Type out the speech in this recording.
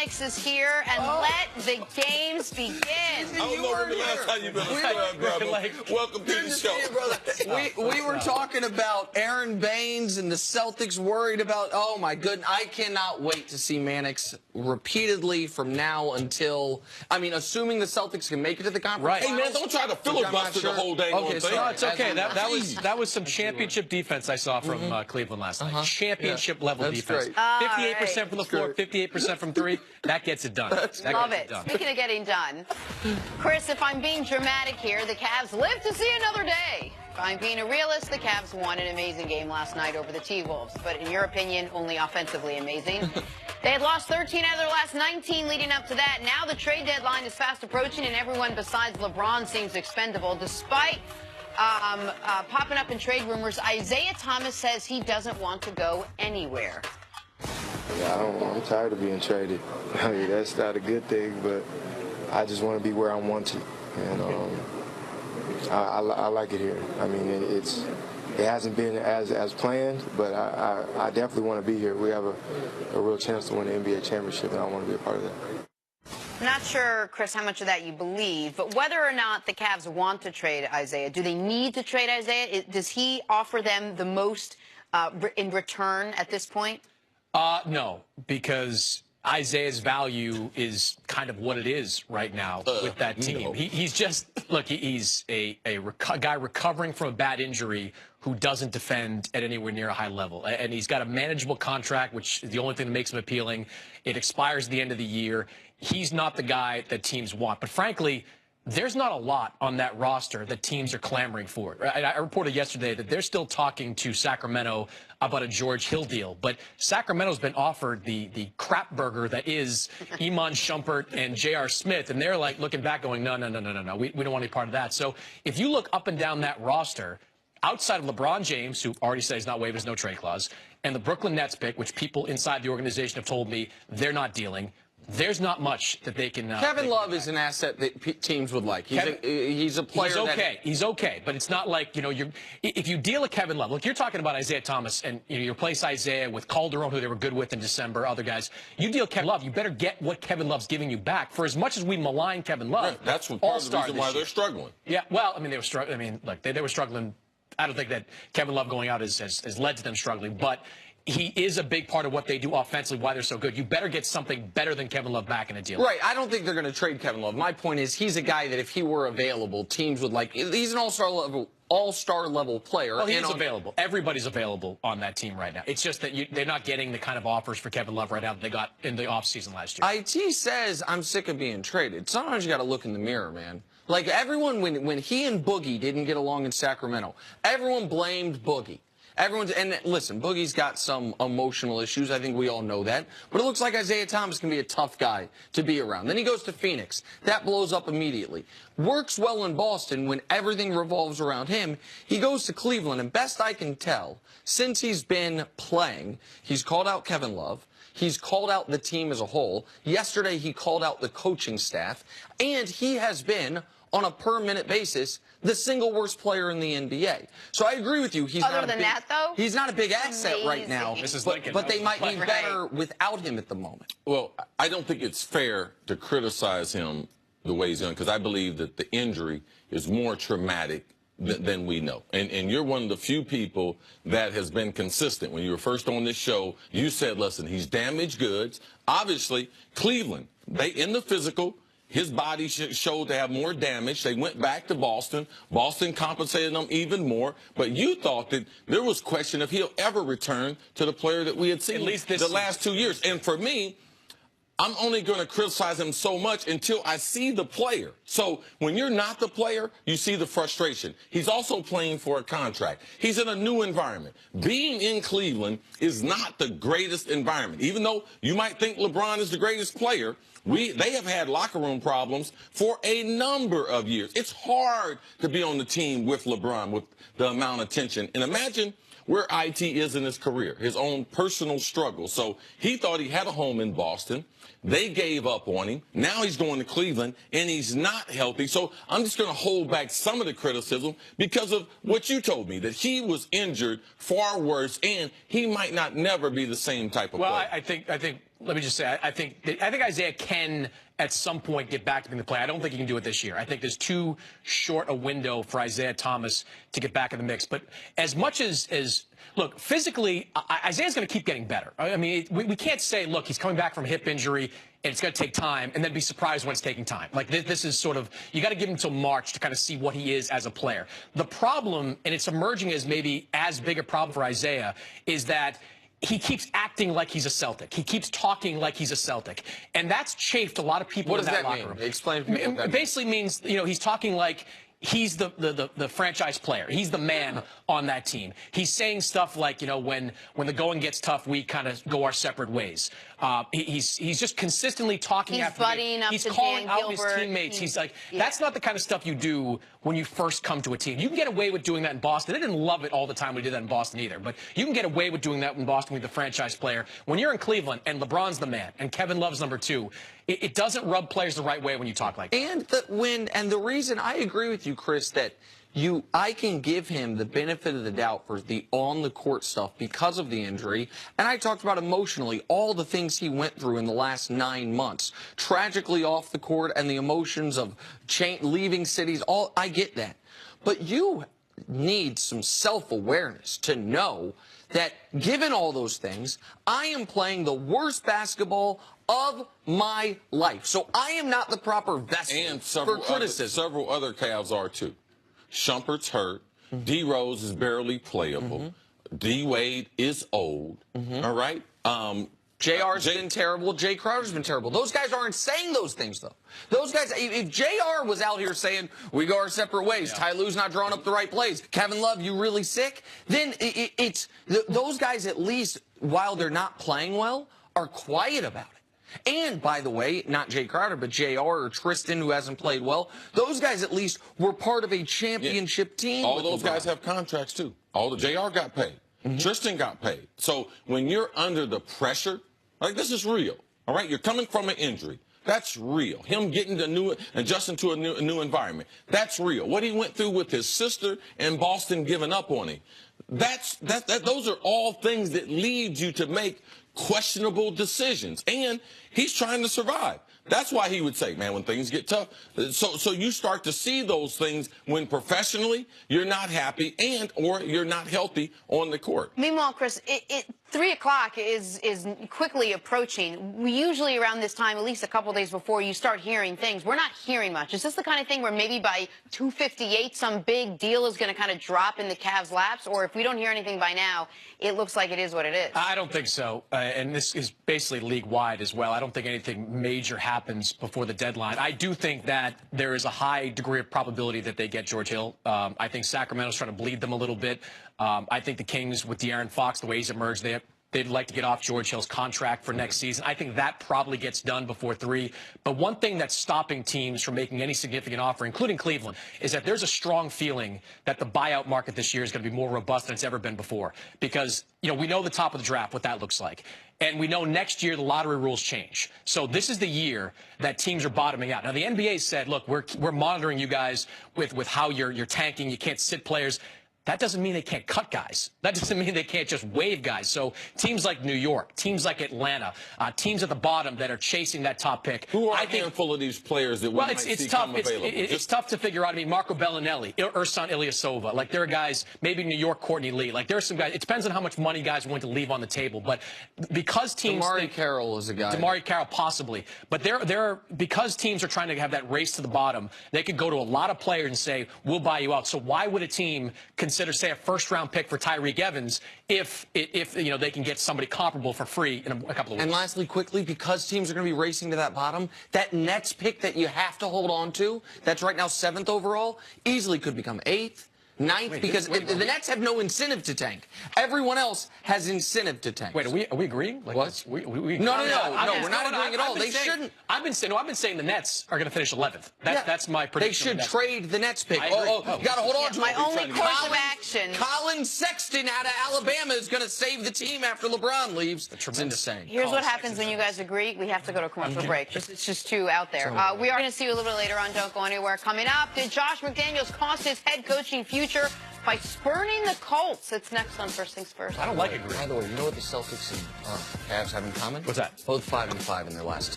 Mannix is here, and let the games begin. I don't know when the last time you've been a stud, brother. Welcome to the show. We were talking about Aaron Baines and the Celtics worried about, oh my goodness, I cannot wait to see Mannix repeatedly from now until, I mean, assuming the Celtics can make it to the conference. Right. Hey, man, don't try to filibuster the whole dang okay, thing. No, it's okay. That was some championship defense I saw from Cleveland last night. Championship level defense. 58% from the floor, 58% from three. That gets it done. Love it. Speaking of getting done, Chris, if I'm being dramatic here, the Cavs live to see another day. If I'm being a realist, the Cavs won an amazing game last night over the T-Wolves. But in your opinion, only offensively amazing. They had lost 13 out of their last 19 leading up to that. Now the trade deadline is fast approaching, and everyone besides LeBron seems expendable. Despite popping up in trade rumors, Isaiah Thomas says he doesn't want to go anywhere. Yeah, I'm tired of being traded. I mean, that's not a good thing, but I just want to be where I want to. And I like it here. I mean, it hasn't been as planned, but I definitely want to be here. We have a real chance to win the NBA championship, and I want to be a part of that. I'm not sure, Chris, how much of that you believe, but whether or not the Cavs want to trade Isaiah, do they need to trade Isaiah? Does he offer them the most in return at this point? No, because Isaiah's value is kind of what it is right now with that team. No. He's just, look, he's a guy recovering from a bad injury who doesn't defend at anywhere near a high level. And he's got a manageable contract, which is the only thing that makes him appealing. It expires at the end of the year. He's not the guy that teams want. But frankly, there's not a lot on that roster that teams are clamoring for. I reported yesterday that they're still talking to Sacramento about a George Hill deal, but Sacramento's been offered the crap burger that is Iman Shumpert and J.R. Smith, and they're like looking back going, no, we don't want any part of that. So if you look up and down that roster, outside of LeBron James, who already says he's not waiving his no trade clause, and the Brooklyn Nets pick, which people inside the organization have told me they're not dealing, there's not much that they can. Kevin Love is an asset that teams would like. He's a player. He's okay. He's okay, but it's not like if you deal a Kevin Love. Look, you're talking about Isaiah Thomas, and you replace Isaiah with Calderon, who they were good with in December. Other guys, you deal Kevin Love, you better get what Kevin Love's giving you back. For as much as we malign Kevin Love, Right. That's part of the reason why they're struggling. Yeah, well, I mean they were struggling. I mean, look, they were struggling. I don't think that Kevin Love going out has led to them struggling, but he is a big part of what they do offensively, why they're so good. You better get something better than Kevin Love back in a deal. Right. I don't think they're going to trade Kevin Love. My point is he's a guy that if he were available, teams would like. He's an all-star level player. Well, he's available. Everybody's available on that team right now. It's just that they're not getting the kind of offers for Kevin Love right now that they got in the offseason last year. IT says, I'm sick of being traded. Sometimes you got to look in the mirror, man. Like everyone, when he and Boogie didn't get along in Sacramento, everyone blamed Boogie. And listen, Boogie's got some emotional issues. I think we all know that. But it looks like Isaiah Thomas can be a tough guy to be around. Then he goes to Phoenix. That blows up immediately. Works well in Boston when everything revolves around him. He goes to Cleveland, and best I can tell, since he's been playing, he's called out Kevin Love. He's called out the team as a whole. Yesterday, he called out the coaching staff. And he has been, on a per-minute basis, the single worst player in the NBA. So I agree with you. He's Other than that, though, he's not a big asset right now. But they might be better without him at the moment. Well, I don't think it's fair to criticize him the way he's done, because I believe that the injury is more traumatic than we know. And you're one of the few people that has been consistent. When you were first on this show, you said, listen, he's damaged goods. Obviously, Cleveland, they in the physical, his body showed to have more damage. They went back to Boston. Boston compensated them even more. But you thought that there was question if he'll ever return to the player that we had seen at least the last 2 years. And for me, I'm only going to criticize him so much until I see the player. So when you're not the player, you see the frustration. He's also playing for a contract. He's in a new environment. Being in Cleveland is not the greatest environment. Even though you might think LeBron is the greatest player, they have had locker room problems for a number of years. It's hard to be on the team with LeBron with the amount of tension. And imagine where IT is in his career, his own personal struggle. So he thought he had a home in Boston. They gave up on him. Now he's going to Cleveland, and he's not healthy. So I'm just going to hold back some of the criticism because of what you told me, that he was injured far worse, and he might not never be the same type of player. Well, I think let me just say, I think Isaiah can at some point get back to being the player. I don't think he can do it this year. I think there's too short a window for Isaiah Thomas to get back in the mix. But as much as look, physically, Isaiah's going to keep getting better. I mean, we can't say, look, he's coming back from a hip injury and it's going to take time, and then be surprised when it's taking time. Like, this is sort of, you got to give him until March to kind of see what he is as a player. The problem, and it's emerging as maybe as big a problem for Isaiah, is that he keeps acting like he's a Celtic. He keeps talking like he's a Celtic. And that's chafed a lot of people in that locker room. Explain to me what that means. It basically means, you know, he's talking like he's the franchise player. He's the man on that team. He's saying stuff like, you know, when the going gets tough, we kind of go our separate ways. He's just consistently talking after the game. He's calling out his teammates. He's like, that's not the kind of stuff you do when you first come to a team. You can get away with doing that in Boston. They didn't love it all the time we did that in Boston either. But you can get away with doing that in Boston with the franchise player. When you're in Cleveland and LeBron's the man and Kevin Love's number 2, it doesn't rub players the right way when you talk like that. And the reason I agree with you, Chris, that I can give him the benefit of the doubt for the on-the-court stuff because of the injury. And I talked about emotionally all the things he went through in the last 9 months. Tragically off the court and the emotions of leaving cities. I get that. But you need some self-awareness to know that given all those things, I am playing the worst basketball of my life. So I am not the proper vessel for criticism. Several other Cavs are too. Shumpert's hurt. D. Rose is barely playable. D. Wade is old. All right. JR's been terrible. Jay Crowder's been terrible. Those guys aren't saying those things, though. Those guys, if JR was out here saying, we go our separate ways, Ty Lue's not drawing up the right plays, Kevin Love, you really sick, then those guys, at least, while they're not playing well, are quiet about it. And, by the way, not Jay Crowder, but JR or Tristan, who hasn't played well, those guys at least were part of a championship team. All those guys have contracts, too. All the JR got paid. Tristan got paid. So when you're under the pressure, like, this is real, all right? You're coming from an injury. That's real. Him getting adjusting to a new environment. That's real. What he went through with his sister and Boston giving up on him. Those are all things that lead you to make questionable decisions. And he's trying to survive. That's why he would say, man, when things get tough. So you start to see those things when professionally you're not happy or you're not healthy on the court. Meanwhile, Chris, 3 o'clock is quickly approaching. We usually around this time, at least a couple days before, you start hearing things. We're not hearing much. Is this the kind of thing where maybe by 2:58 some big deal is going to kind of drop in the Cavs' laps? Or if we don't hear anything by now, it looks like it is what it is? I don't think so. And this is basically league-wide as well. I don't think anything major happens before the deadline. I do think that there is a high degree of probability that they get George Hill. I think Sacramento's trying to bleed them a little bit. I think the Kings, with De'Aaron Fox, the way he's emerged, they'd like to get off George Hill's contract for next season. I think that probably gets done before 3. But one thing that's stopping teams from making any significant offer, including Cleveland, is that there's a strong feeling that the buyout market this year is going to be more robust than it's ever been before. Because, you know, we know the top of the draft, what that looks like. And we know next year the lottery rules change. So this is the year that teams are bottoming out. Now, the NBA said, look, we're monitoring you guys with how you're tanking. You can't sit players. That doesn't mean they can't cut guys. That doesn't mean they can't just waive guys. So teams like New York, teams like Atlanta, teams at the bottom that are chasing that top pick. Who are a handful of these players that we might see come available? It's tough to figure out. I mean, Marco Bellinelli, Ersan Ilyasova. Like, there are guys, maybe New York, Courtney Lee. Like, there are some guys. It depends on how much money guys are willing to leave on the table. But because teams DeMarre Carroll is a guy. DeMarre Carroll, possibly. But because teams are trying to have that race to the bottom, they could go to a lot of players and say, we'll buy you out. So why would a team consider, say, a first-round pick for Tyreek Evans if you know, they can get somebody comparable for free in a couple of weeks? And lastly, quickly, because teams are going to be racing to that bottom, that Nets pick that you have to hold on to, that's right now 7th overall, easily could become 8th. 9th, because the Nets have no incentive to tank. Everyone else has incentive to tank. Wait, are we agreeing? Like, what? No, we're not agreeing at all. They shouldn't. I've been saying the Nets are going to finish 11th. That's my prediction. They should trade the Nets pick. You got to hold on to my it. only course of action. Colin Sexton out of Alabama is going to save the team after LeBron leaves. It's insane. Here's what happens when you guys agree. We have to go to a commercial break. It's just too out there. We are going to see you a little bit later on. Don't go anywhere. Coming up, did Josh McDaniels cost his head coaching future? by spurning the Colts. It's next on First Things First. I don't like agree. By the way, you know what the Celtics and Cavs have in common? What's that? Both 5-5 in their last.